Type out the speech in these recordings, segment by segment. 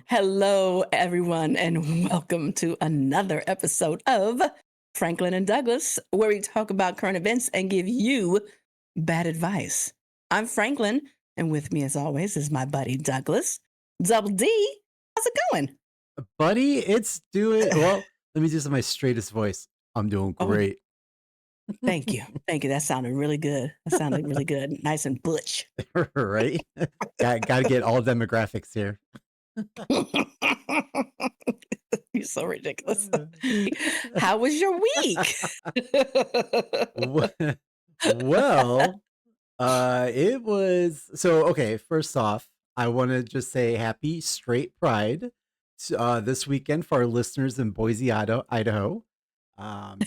Hello, everyone, and welcome to another episode of Franklin and Douglas, where we talk about current events and give you bad advice. I'm Franklin, and with me, as always, is my buddy Douglas. Double D, how's it going? Buddy, it's doing well. Let me just my straightest voice. I'm doing Oh, great. thank you. Thank you. That sounded really good. That sounded really good. Nice and butch. Right? Gotta get all demographics here. You're so ridiculous. Uh, How was your week? we- well, it was so okay. First off, I want to just say happy straight pride this weekend for our listeners in Boise, Idaho. Um,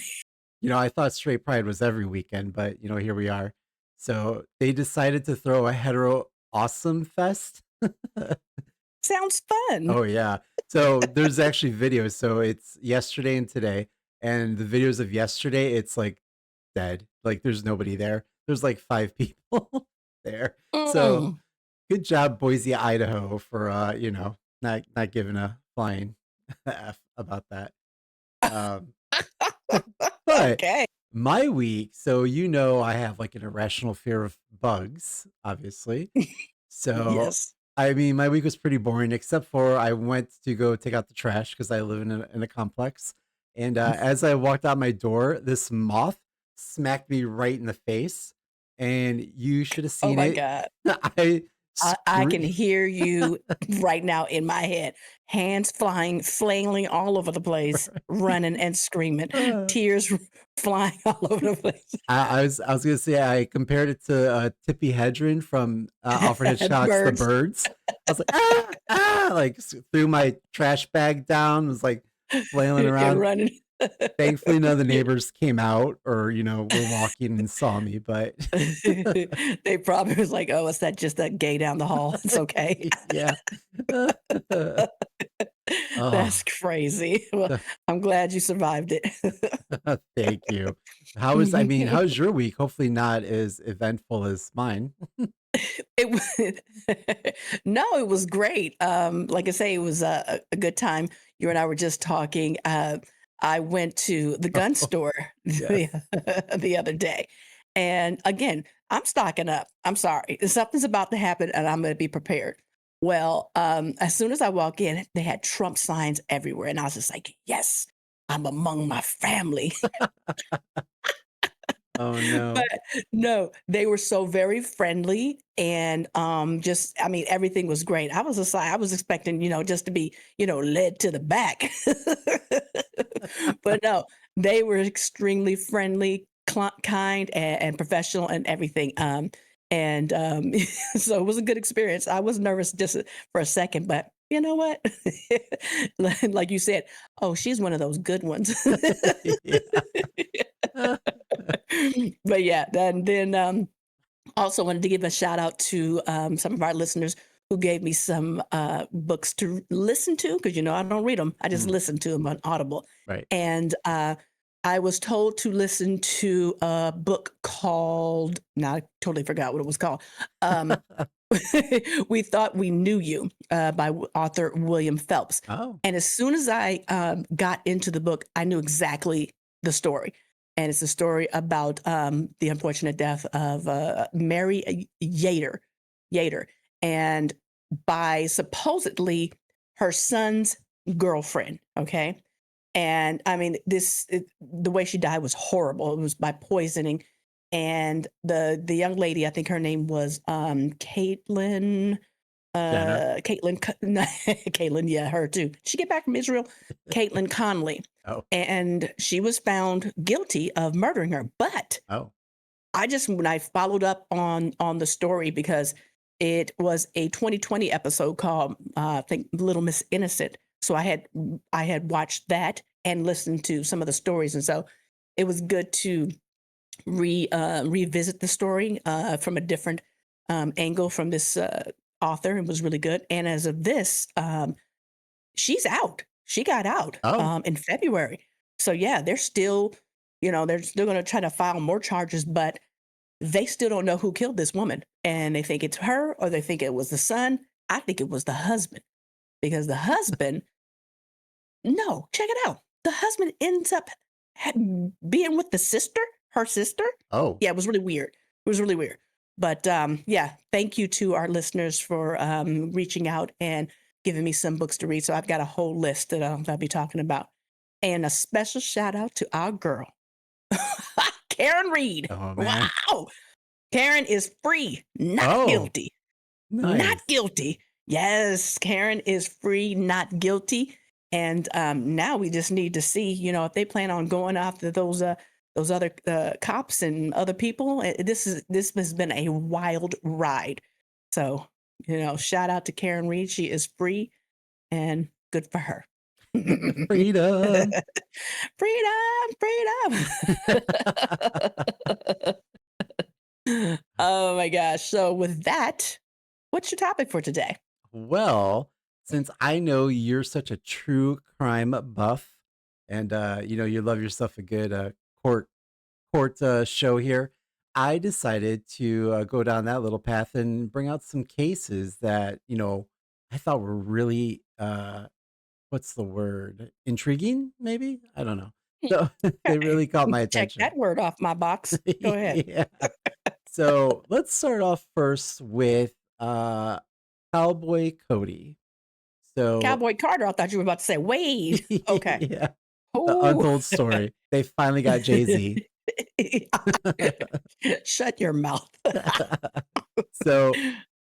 I thought straight pride was every weekend, but here we are. So they decided to throw a hetero awesome fest. Sounds fun. Oh yeah. So there's actually videos. So it's yesterday and today. And the videos of yesterday, it's like dead. Like there's nobody there. There's like five people there. So Mm. good job, Boise, Idaho, for not giving a flying F about that. Um but Okay. my week, so I have like an irrational fear of bugs, obviously. So Yes. I mean, my week was pretty boring, except for I went to go take out the trash because I live in a complex. And as I walked out my door, this moth smacked me right in the face, and you should have Oh seen my it. God. I I can screamed. hear you right now in my head. Hands flying, flailing all over the place, running and screaming, tears flying all over the place. I was gonna say I compared it to Tippy Hedren from Alfred Hitchcock's The Birds. Birds. I was like, ah, ah, like threw my trash bag down, was like flailing You're around. running. Thankfully, none of the You- neighbors came out or were walking and saw me. But they probably was like, oh, it's that just that gay down the hall. It's okay. yeah, That's oh, crazy. Well, I'm glad you survived it. thank you. How's your week? Hopefully, not as eventful as mine. It was no, it was great. Like I say, it was a good time. You and I were just talking. I went to the gun store Yes. the other day, and again, I'm stocking up. I'm sorry, something's about to happen, and I'm going to be prepared. Well, as soon as I walk in, they had Trump signs everywhere, and I was just like, "Yes, I'm among my family." Oh But no. no, they were so very friendly and, just I mean, everything was great. I was just like I was expecting, just to be, led to the back. But no, they were extremely friendly, kind, and professional and everything, and, so it was a good experience. I was nervous just for a second, but you know what? Like you said, "Oh, she's one of those good ones." Yeah. But yeah, then also wanted to give a shout out to some of our listeners who gave me some books to listen to because I don't read them; I just Mm, listen to them on Audible. right. And I was told to listen to a book called. Now I totally forgot what it was called. Um, we thought we knew you by author William Phelps. Oh, And as soon as I got into the book, I knew exactly the story. And it's a story about the unfortunate death of Mary Yater, and by supposedly her son's girlfriend. Okay, and I mean the way she died was horrible. It was by poisoning, and the young lady, I think her name was Caitlin. Jenner. Caitlin, yeah, her too. Did she get back from Israel? Caitlin Conley, Oh, and she was found guilty of murdering her. But oh, when I followed up on the story because it was a 2020 episode called I think Little Miss Innocent. So I had watched that and listened to some of the stories, and so it was good to revisit the story from a different angle from this author. It was really good. And as of this, she's out. She got out oh. in February. So yeah, they're still going to try to file more charges, but they still don't know who killed this woman, and they think it's her or they think it was the son. I think it was the husband. because the husband, no, check it out. The husband ends up being with the sister, her sister. Oh, Yeah, it was really weird. It was really weird. But yeah, thank you to our listeners for reaching out and giving me some books to read. So I've got a whole list that I'll be talking about. And a special shout out to our girl, Karen Reed. oh man. Wow. Karen is free, not Oh, guilty. Not nice. guilty. Yes, Karen is free, not guilty. And now we just need to see, if they plan on going after those other cops and other people. This has been a wild ride. So, shout out to Karen Reed. She is free and good for her. Freedom. Freedom. Oh my gosh. So with that, what's your topic for today? Well, since I know you're such a true crime buff and you love yourself a good court show here, I decided to go down that little path and bring out some cases that, I thought were really what's the word? Intriguing, maybe? I don't know. So they Okay. really caught my Check attention. that word off my box. Go ahead. Yeah. So let's start off first with Cowboy Cody. So Cowboy Carter, I thought you were about to say Wade. Okay. yeah, the Oh. untold story. They finally got Jay-Z. Shut your mouth. So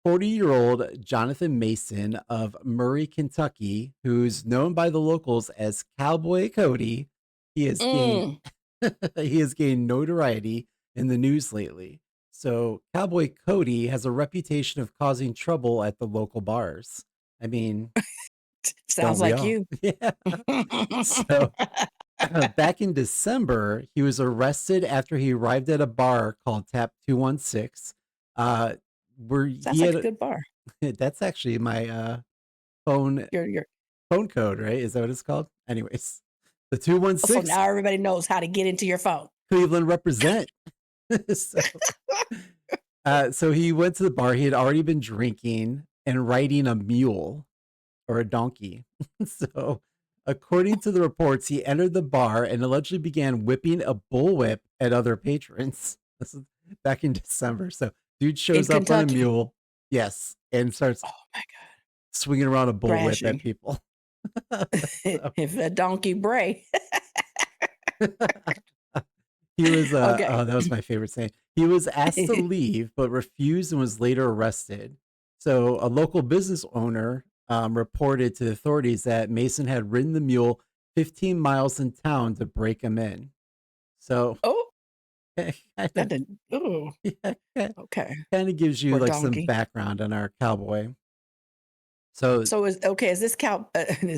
40-year-old Jonathan Mason of Murray, Kentucky, who's known by the locals as Cowboy Cody, he has gained Mm. he has gained notoriety in the news lately. So Cowboy Cody has a reputation of causing trouble at the local bars. I mean, don't Sounds we like all? you. Yeah. So back in December, he was arrested after he arrived at a bar called Tap 216. Where Sounds he like a had good bar. that's actually my phone You're phone code, right? Is that what it's called? Anyways, the so 216 now everybody knows how to get into your phone. Cleveland represent. so, so he went to the bar. He had already been drinking and riding a mule or a donkey. So, according to the reports, he entered the bar and allegedly began whipping a bullwhip at other patrons. This is back in December. So, dude In shows up on a Kentucky. mule, yes, and starts Oh my God. swinging around a bullwhip at Thrashing. people. So, If a donkey bray. he was Okay. oh, that was my favorite saying. He was asked to leave but refused and was later arrested. So a local business owner reported to the authorities that Mason had ridden the mule 15 miles in town to break him in. So Oh, kind that of, didn't. Oh, yeah, okay. kind of gives you Poor like some donkey. background on our cowboy. So So is this is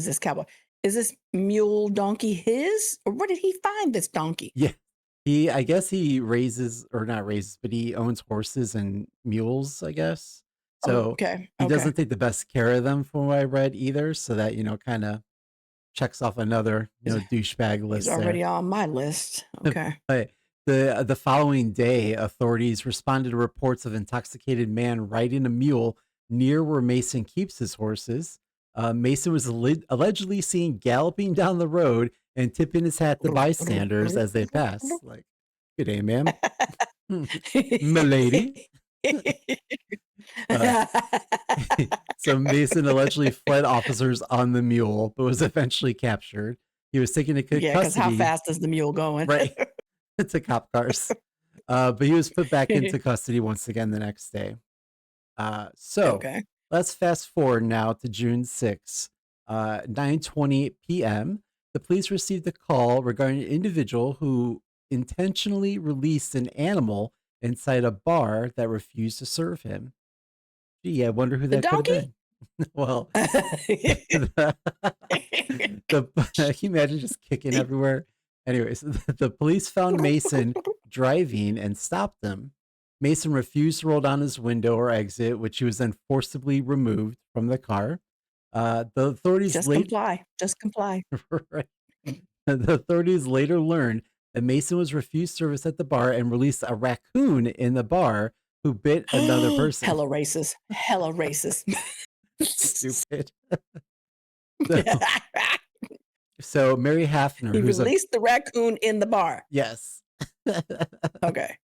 this cowboy? Is this mule donkey his? Or where did he find this donkey? yeah, I guess he raises or not raises, but he owns horses and mules, I guess. So Okay. he Okay. doesn't take the best care of them from what I read either. So that, kind of checks off another, He's, douchebag he's list there. already on my list. Okay. But the following day, authorities responded to reports of intoxicated man riding a mule near where Mason keeps his horses. Mason was allegedly seen galloping down the road and tipping his hat to bystanders as they pass. Like, good day, ma'am, milady. Uh, so Mason allegedly fled officers on the mule, but was eventually captured. He was taken to Yeah, because how custody, fast is the mule going? right, to cop cars. But he was put back into custody once again the next day. So Okay. let's fast forward now to June 6th, 9:20 p.m. The police received a call regarding an individual who intentionally released an animal inside a bar that refused to serve him. Gee, I wonder who The that could have donkey? been. Well, the, can you imagine just kicking everywhere? Anyways, the police found Mason driving and stopped him. Mason refused to roll down his window or exit, which he was then forcibly removed from the car. The authorities Just late, comply. Just comply. right. The authorities later learned that Mason was refused service at the bar and released a raccoon in the bar who bit another person. Hella racist. Hella racist. Stupid. So, so Mary Hafner, He who's a released the raccoon in the bar. yes. Okay.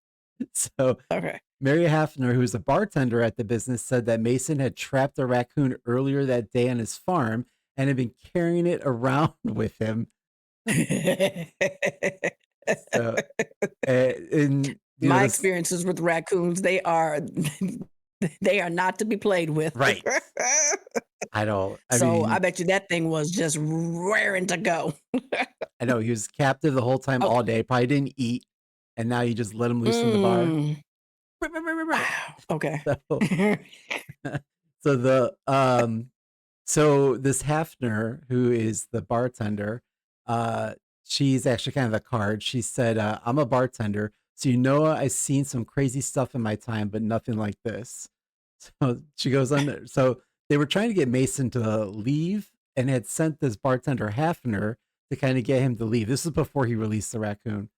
So Okay. Mary Hafner, who's a bartender at the business, said that Mason had trapped a raccoon earlier that day on his farm and had been carrying it around with him. So, and My this experiences with raccoons, they are they are not to be played with. right. I don't. I So I mean, bet you that thing was just raring to go. I know he was captive the whole time, Oh, all day. Probably didn't eat, and now you just let him loose in the bar. mm, wow. Okay. So, so so this Hafner, who is the bartender, uh, she's actually kind of a card. She said, "I'm a bartender, so I've seen some crazy stuff in my time, but nothing like this." So she goes on. So they were trying to get Mason to leave, and had sent this bartender Hafner to kind of get him to leave. This is before he released the raccoon,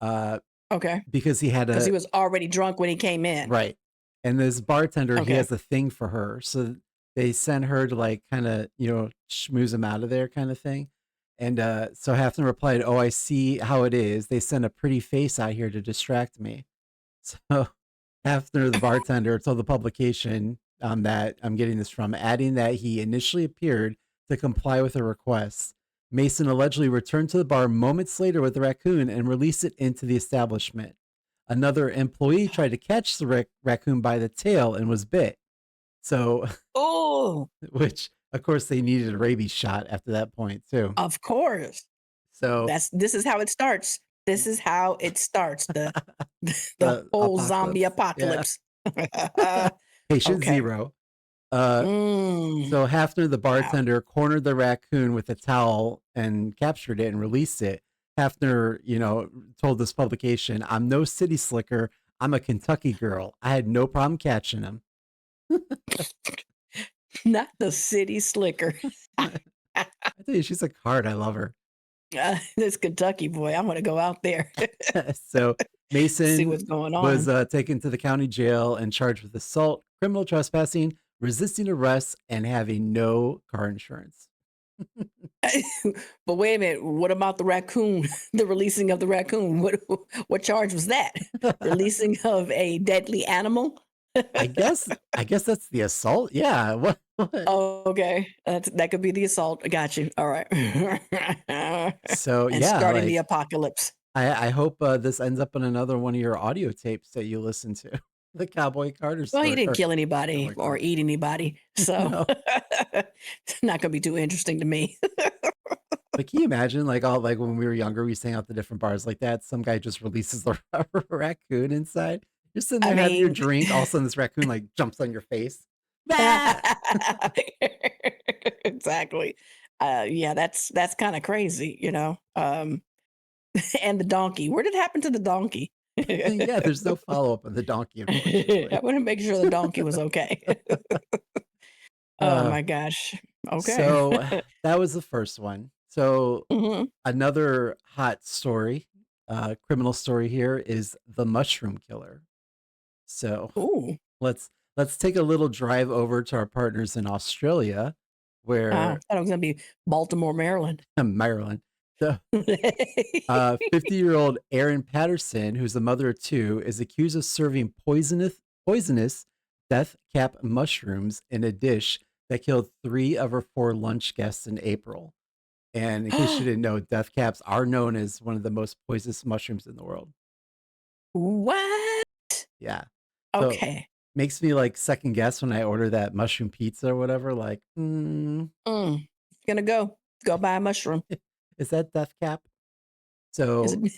uh, Okay. because he had Because he a was already drunk when he came in. right. And this bartender, he Okay. has a thing for her. So they sent her to like kind of, schmooze him out of there kind of thing. And so Hafner replied, "Oh, I see how it is. They sent a pretty face out here to distract me." So Hafner, the bartender, told the publication that I'm getting this from, adding that he initially appeared to comply with her request. Mason allegedly returned to the bar moments later with the raccoon and released it into the establishment. Another employee tried to catch the raccoon by the tail and was bit. So, Oh, which of course they needed a rabies shot after that point too. of course. So This is how it starts. This is how it starts. The the the whole zombie apocalypse, yeah. apocalypse. Patient Okay. zero. Uh, Mm, so Hafner, the wow. bartender, cornered the raccoon with a towel and captured it and released it. Hafner, told this publication, "I'm no city slicker. I'm a Kentucky girl. I had no problem catching him." Not the city slicker. I tell you, she's a card. I love her. This Kentucky boy, I'm gonna go out there, So see Mason what's going was on. taken to the county jail and charged with assault, criminal trespassing, resisting arrest, and having no car insurance. But wait a minute, what about the raccoon? The releasing of the raccoon? What charge was that? Releasing of a deadly animal? I guess that's the assault. Yeah. What? Oh, okay. That could be the assault. I got you. All right. So And yeah, starting the like apocalypse. I hope this ends up on another one of your audio tapes that you listen to. The Cowboy Carter Well, he story didn't or kill anybody Cowboy or Carter. eat anybody, so No. it's not gonna be too interesting to me. But can you imagine, like, all like when we were younger, we sang out the different bars like that. Some guy just releases the raccoon inside. You're sitting I there having your mean, drink. All of a sudden, this raccoon like jumps on your face. Bah! exactly. Yeah, that's kind of crazy, you know. And the donkey. Where did it happen to the donkey? Yeah, there's no follow up on the donkey, I unfortunately. want to make sure the donkey was okay. Oh uh, my gosh. Okay. so that was the first one. So Mhm. another hot story, criminal story here is the mushroom killer. So Ooh. let's take a little drive over to our partners in Australia, Wow. where Thought it was gonna be Baltimore, Maryland. Maryland. So 50-year-old Erin Patterson, who's the mother of two, is accused of serving poisonous death cap mushrooms in a dish that killed three of her four lunch guests in April. And in case you didn't know, death caps are known as one of the most poisonous mushrooms in the world. What? Yeah. So Okay. makes me like second guess when I order that mushroom pizza or whatever, like, Mm. Gonna go buy a mushroom. is that death cap? Is So it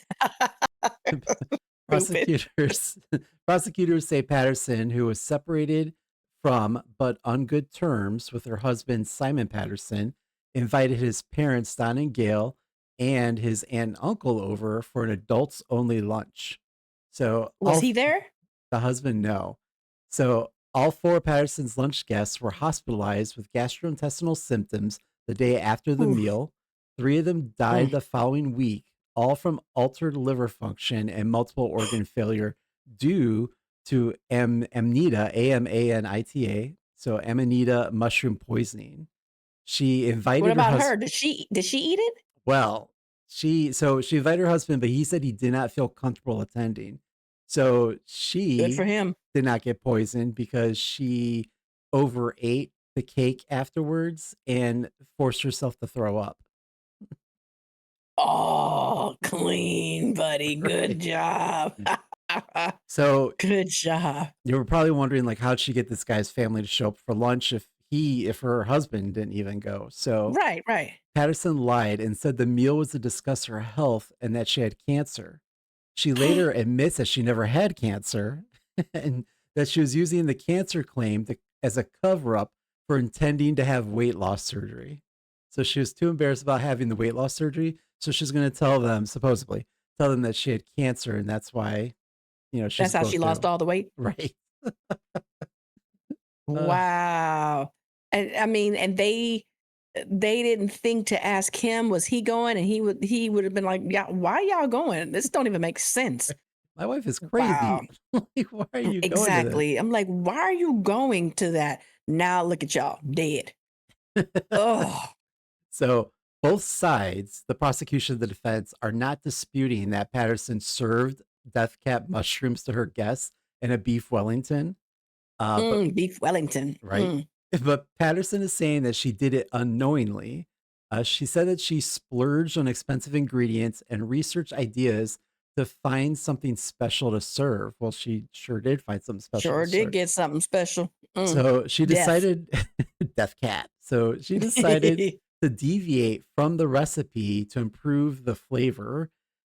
stupid? prosecutors prosecutors say Patterson, who was separated from but on good terms with her husband Simon Patterson, invited his parents Don and Gail and his aunt and uncle over for an adults only lunch. So Was he there? the husband no. So all four of Patterson's lunch guests were hospitalized with gastrointestinal symptoms the day after the Ooh. meal. Three of them died Mm. the following week, all from altered liver function and multiple organ failure due to amanita, amanita, so amanita mushroom poisoning. She What invited her about husband. her? Did she eat it? Well, she invited her husband, but he said he did not feel comfortable attending. So Good for she him. did not get poisoned because she overate the cake afterwards and forced herself to throw up. Oh, clean, buddy. Good Right. job. So Good job. you were probably wondering, like, how'd she get this guy's family to show up for lunch if her husband didn't even go? So Right, right. Patterson lied and said the meal was to discuss her health and that she had cancer. She later admits that she never had cancer and that she was using the cancer claim as a cover up for intending to have weight loss surgery. So she was too embarrassed about having the weight loss surgery. So she's going to tell them, supposedly, tell them that she had cancer and that's why, she's That's how go she lost through. all the weight? Right. Uh, Wow. And I mean, and they didn't think to ask him, was he going? And he would have been like, yeah, why y'all going? This don't even make sense. my wife is Wow. crazy. Like, why are you going to Exactly. I'm like, why are you going to that? Now look at y'all dead. this? Oh, So both sides, the prosecution and the defense, are not disputing that Patterson served death cap mushrooms to her guests in a beef Wellington. But beef Wellington. right, but Patterson is saying that she did it unknowingly. She said that she splurged on expensive ingredients and researched ideas to find something special to serve. Well, she sure did find something special to Sure did serve. get something special. So she Death. decided death cat. So she decided to deviate from the recipe to improve the flavor.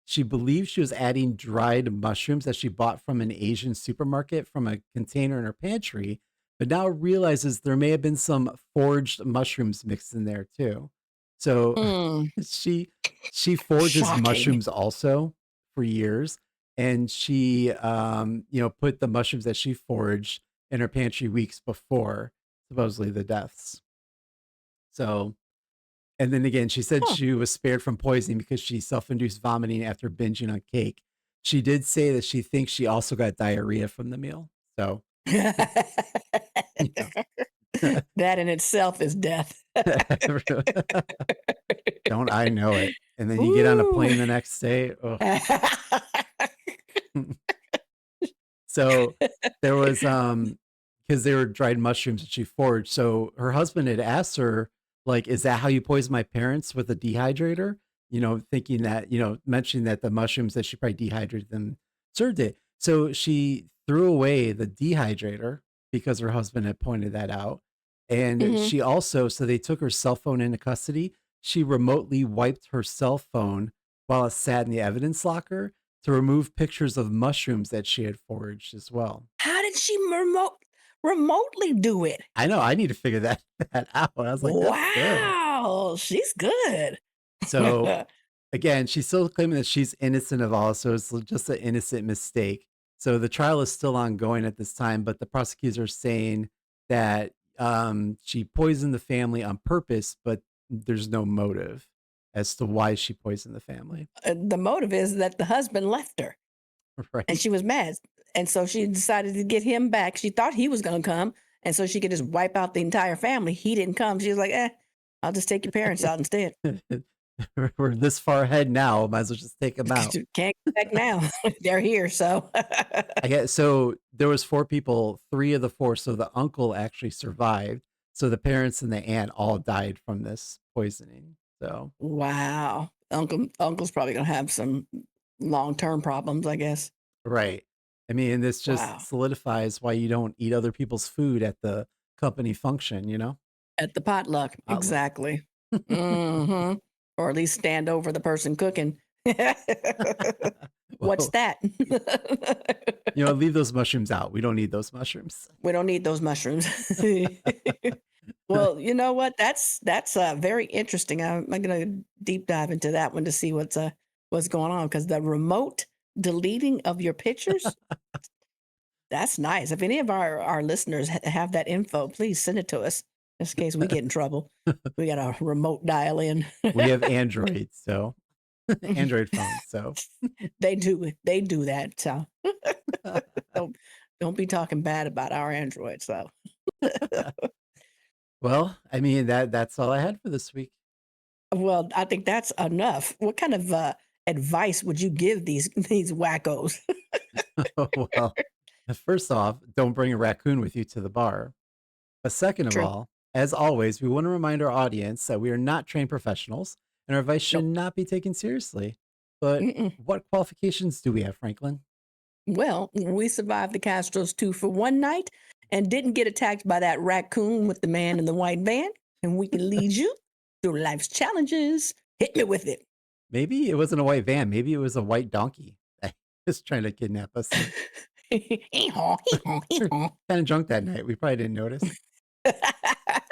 She believed she was adding dried mushrooms that she bought from an Asian supermarket from a container in her pantry, but now realizes there may have been some foraged mushrooms mixed in there too. So Mm, she she forages shocking. mushrooms also for years, and she put the mushrooms that she foraged in her pantry weeks before supposedly the deaths. So, and then again, she said Huh. she was spared from poisoning because she self-induced vomiting after binging on cake. She did say that she thinks she also got diarrhea from the meal. So, you know, That in itself is death. don't I know it? And then you get on a Ooh. plane the next day. Oh. So there was because they were dried mushrooms that she foraged. So her husband had asked her, like, is that how you poison my parents with a dehydrator? Thinking that, mentioning that the mushrooms that she probably dehydrated them served it. So she threw away the dehydrator because her husband had pointed that out. And Mhm. she also, so they took her cell phone into custody. She remotely wiped her cell phone while it sat in the evidence locker to remove pictures of mushrooms that she had foraged as well. How did she remotely do it? I know, I need to figure that that out. I was like, "That's good." Wow, she's good. So, again, she's still claiming that she's innocent of all, so it's just an innocent mistake. So the trial is still ongoing at this time, but the prosecutor is saying that, she poisoned the family on purpose, but there's no motive as to why she poisoned the family. The motive is that the husband left her and Right? she was mad. And so she decided to get him back. She thought he was going to come. And so she could just wipe out the entire family. He didn't come. She was like, I'll just take your parents out instead. We're this far ahead now, might as well just take them out. Can't go back now. They're here. So, I guess so there was 4 people, 3 of the 4, so the uncle actually survived. So the parents and the aunt all died from this poisoning. So, wow. Uncle's probably going to have some long-term problems, I guess. right. I mean, this just Wow. solidifies why you don't eat other people's food at the company function, you know? At the potluck. Potluck. Exactly. Mhm. Or at least stand over the person cooking. What's Well, that? leave those mushrooms out. We don't need those mushrooms. We don't need those mushrooms. Well, you know what? That's very interesting. I'm gonna deep dive into that one to see what's going on because the remote deleting of your pictures, that's nice. If any of our listeners have that info, please send it to us just in case we get in trouble. We got a remote dial in. We have Android, so Android phones, so They do that. So don't don't be talking bad about our Android. So Well, I mean, that's all I had for this week. Well, I think that's enough. What kind of advice would you give these wackos? Well, first off, don't bring a raccoon with you to the bar. But second of True. all, as always, we want to remind our audience that we are not trained professionals and our advice should Nope. not be taken seriously. But Mm-mm. what qualifications do we have, Franklin? Well, we survived the Castros 2 for 1 night and didn't get attacked by that raccoon with the man in the white van. And we can lead you through life's challenges. Hit me with it. Maybe it wasn't a white van. Maybe it was a white donkey that was trying to kidnap us. Hee-haw, hee-haw, We're hee-haw. kind of drunk that night. We probably didn't notice.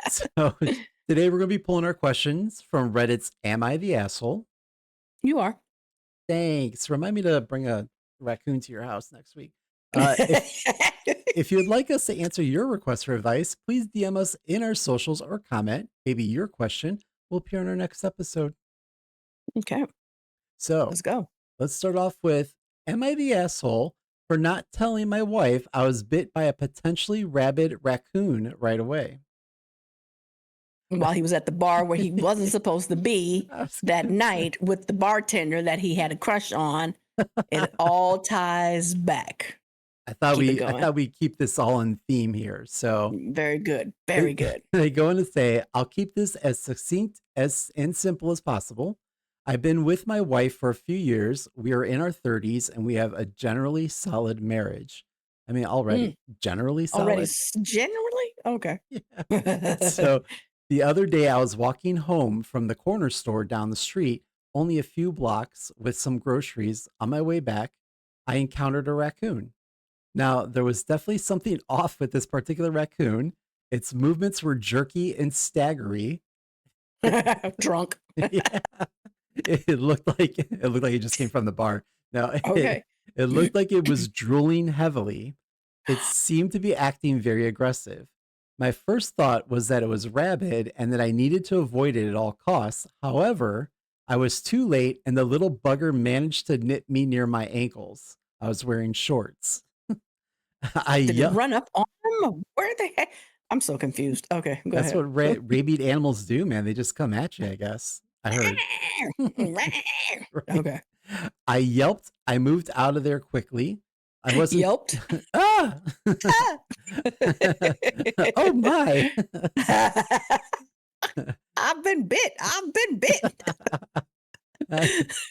So today we're going to be pulling our questions from Reddit's Am I the Asshole? You are. Thanks. Remind me to bring a raccoon to your house next week. If you would like us to answer your request for advice, please DM us in our socials or comment. Maybe your question will appear in our next episode. Okay, So let's go. let's start off with Am I the asshole for not telling my wife I was bit by a potentially rabid raccoon right away? While he was at the bar where he wasn't supposed to be I was that gonna say, night with the bartender that he had a crush on, it all ties back. Keep it I going. thought we keep this all in theme here. So Very good. Very good. they go on to say, I'll keep this as succinct as and simple as possible. I've been with my wife for a few years. We are in our 30s and we have a generally solid marriage. I mean, Mm, already generally already solid. generally? Okay. Yeah. So the other day I was walking home from the corner store down the street, only a few blocks with some groceries. On my way back, I encountered a raccoon. Now, there was definitely something off with this particular raccoon. Its movements were jerky and staggery. Drunk. Yeah. It looked like it just came from the bar. Now, Okay. it looked like it was drooling heavily. It seemed to be acting very aggressive. My first thought was that it was rabid and that I needed to avoid it at all costs. However, I was too late and the little bugger managed to nip me near my ankles. I was wearing shorts. I Did it yelled. run up on him? Where the heck? I'm so confused. Okay, go That's ahead. what rabid animals do, man. They just come at you, I guess. I heard. Right. Okay. I yelped. I moved out of there quickly. I wasn't. Yelped. Ah! Oh my. I've been bit. I've been bit.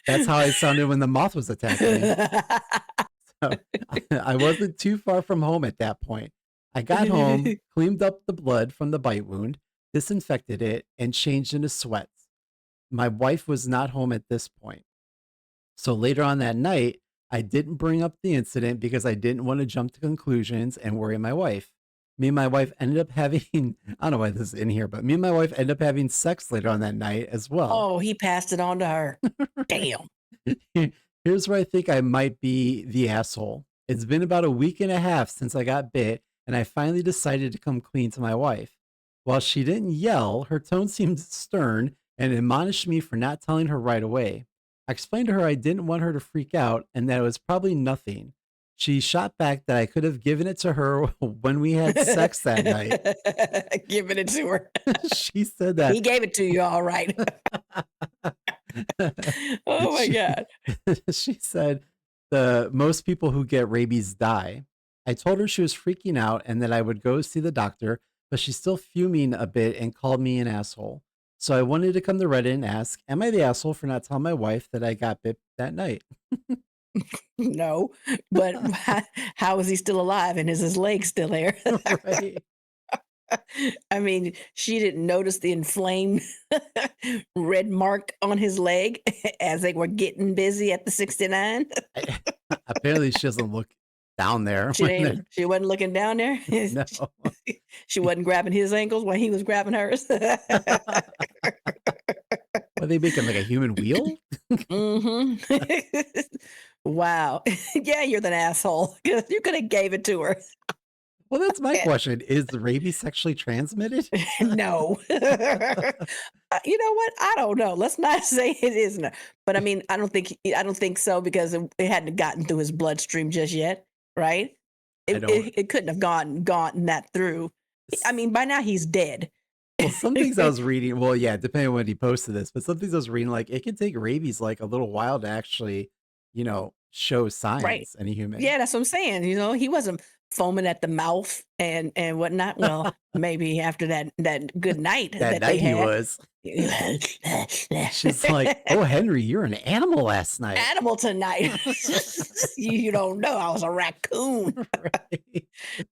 That's how I sounded when the moth was attacking me. So, I wasn't too far from home at that point. I got home, cleaned up the blood from the bite wound, disinfected it, and changed into sweats. My wife was not home at this point. So later on that night, I didn't bring up the incident because I didn't want to jump to conclusions and worry my wife. Me and my wife ended up having, I don't know why this is in here, but me and my wife ended up having sex later on that night as well. Oh, he passed it on to her. Damn. Here's where I think I might be the asshole. It's been about a week and a half since I got bit, and I finally decided to come clean to my wife. While she didn't yell, her tone seemed stern and admonished me for not telling her right away. I explained to her I didn't want her to freak out and that it was probably nothing. She shot back that I could have given it to her when we had sex that night. Giving it to her. She said that. He gave it to you all right. Oh my she, God. she said the most people who get rabies die. I told her she was freaking out and that I would go see the doctor, but she's still fuming a bit and called me an asshole. So I wanted to come to Reddit and ask, am I the asshole for not telling my wife that I got bit that night? No, but how is he still alive and is his leg still there? Right. I mean, she didn't notice the inflamed red mark on his leg as they were getting busy at the 69. Apparently she doesn't look down there. She wasn't looking down there. No. She wasn't grabbing his ankles while he was grabbing hers. Are they making like a human wheel? Hmm. Wow. Yeah, you're the asshole. You could have gave it to her. Well, that's my question. Is the rabies sexually transmitted? No. You know what? I don't know. Let's not say it isn't. But I mean, I don't think so because it hadn't gotten through his bloodstream just yet, right? I It don't. it, it couldn't have gotten that through. I mean, by now he's dead. Well, some things I was reading, well, yeah, depending on when he posted this, but some things I was reading, like it can take rabies like a little while to actually, show Right. signs in a human. Yeah, that's what I'm saying. He wasn't foaming at the mouth and whatnot. Well, maybe after that good night That that they night he had. was. She's like, "Oh, Henry, you're an animal last night." Animal tonight. You don't know I was a raccoon. Right.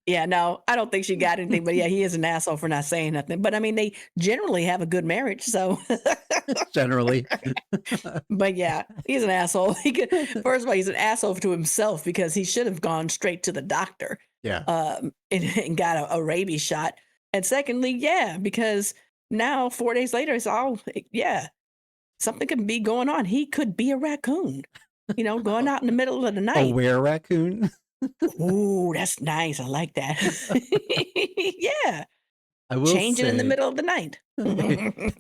Yeah, no, I don't think she got anything, but yeah, he is an asshole for not saying nothing. But I mean, they generally have a good marriage, so Generally. but yeah, he's an asshole. He could, first of all, he's an asshole to himself because he should have gone straight to the doctor Yeah. and got a rabies shot. And secondly, yeah, because now 4 days later, it's all yeah, something could be going on. He could be a raccoon, going out in the middle of the A night. were-raccoon? Ooh, that's nice. I like that. Yeah, I will changing in the say, middle of the night.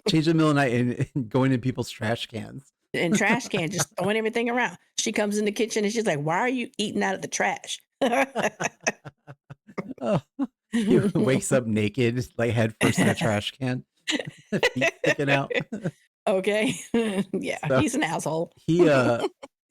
change the middle of the night and going in people's trash cans. And trash can, just throwing everything around. She comes in the kitchen and she's like, "Why are you eating out of the trash?" Oh, he wakes up naked, like head first in a trash can, feet sticking out. Okay. Yeah, So he's an asshole. he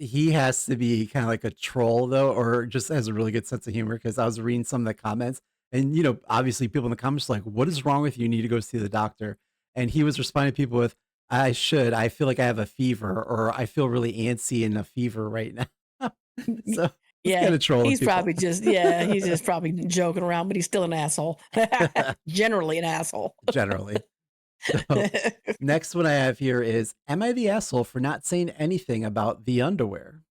he has to be kind of like a troll though, or just has a really good sense of humor. Because I was reading some of the comments, and obviously people in the comments are like, "What is wrong with you? You need to go see the doctor." And he was responding to people with, "I should. I feel like I have a fever, or I feel really antsy in a fever right now." So it's Yeah, kind of trolling he's people. probably just yeah, he's just probably joking around, but he's still an asshole. Generally an asshole. Generally. So next one I have here is, am I the asshole for not saying anything about the underwear?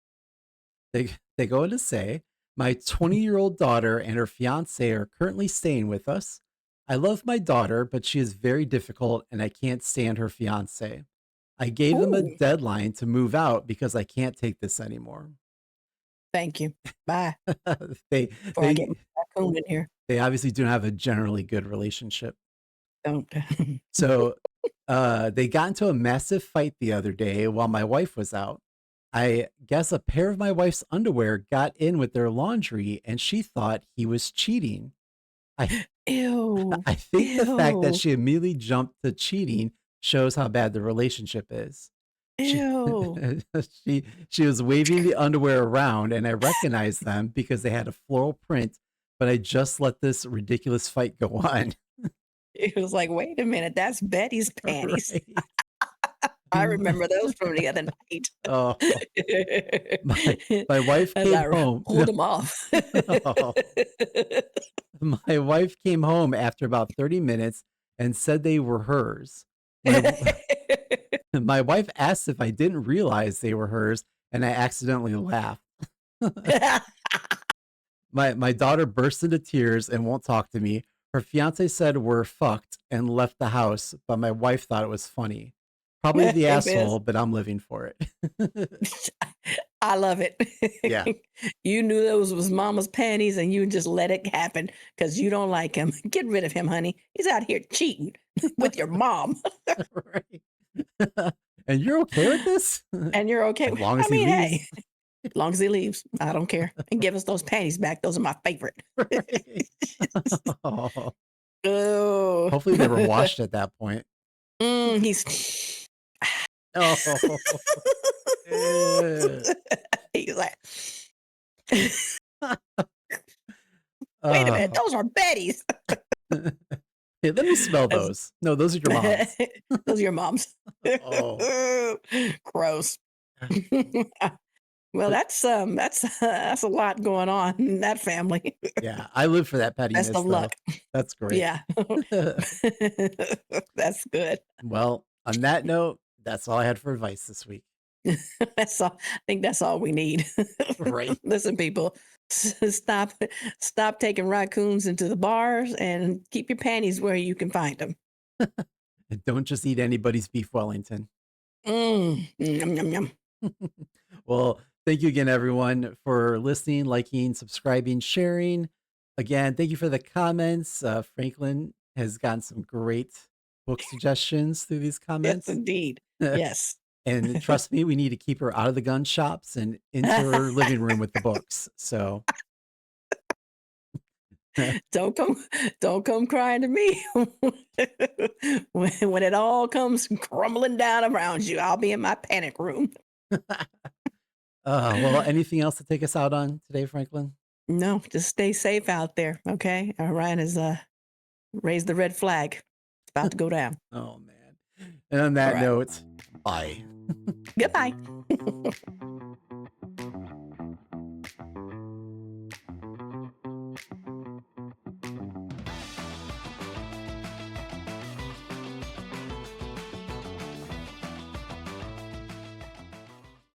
They go on to say, my 20-year-old daughter and her fiance are currently staying with us. I love my daughter, but she is very difficult and I can't stand her fiance. I gave them a Ooh, deadline to move out because I can't take this anymore. thank you. Bye. they Before I get they my raccoon in here. they obviously do not have a generally good relationship. Don't. So they got into a massive fight the other day while my wife was out. I guess a pair of my wife's underwear got in with their laundry and she thought he was cheating. I Ew. I think the fact that Ew. she immediately jumped to cheating shows how bad the relationship is. She Ew. she was waving the underwear around and I recognized them because they had a floral print, but I just let this ridiculous fight go on. It was like, "Wait a minute, that's Betty's panties." Right. I remember those from the other night. Oh, my my wife As came I home. pulled them off. No. My wife came home after about 30 minutes and said they were hers. My my wife asked if I didn't realize they were hers, and I accidentally laughed. My daughter burst into tears and won't talk to me. Her fiance said we're fucked and left the house, but my wife thought it was funny. Probably the It is. asshole, but I'm living for it. I love it. Yeah. You knew those was mama's panties and you just let it happen because you don't like him. Get rid of him, honey. He's out here cheating with your mom. Right. And you're okay with this? And you're okay. As long I as he mean, leaves. hey, as long as he leaves, I don't care. And give us those panties back. Those are my favorite. Right. Oh. Oh. Hopefully they were washed at that point. He's Oh. Eh. he's like, wait a minute, Oh. those are Betty's. Hey, let me smell That's- those. No, those are your mom's. those are your mom's. Oh. Gross. Well, But that's a lot going on in that family. yeah, I live for that Best pettiness of though. luck. That's great. Yeah. That's good. Well, on that note, that's all I had for advice this week. That's all. I think that's all we need. Right. Listen, people, stop taking raccoons into the bars and keep your panties where you can find them. And don't just eat anybody's beef Wellington. Yum, yum, yum. Well, thank you again, everyone, for listening, liking, subscribing, sharing. Again, thank you for the comments. Franklin has gotten some great book suggestions through these Yes, comments. indeed. Yes. And trust me, we need to keep her out of the gun shops and into her living room with the books. So Don't come, don't come crying to me when it all comes crumbling down around you. I'll be in my panic room. Well, anything else to take us out on today, Franklin? No, just stay safe out there. Okay, Ryan has raised the red flag. It's about to go down. Oh man. And on All that right. note, bye. Goodbye.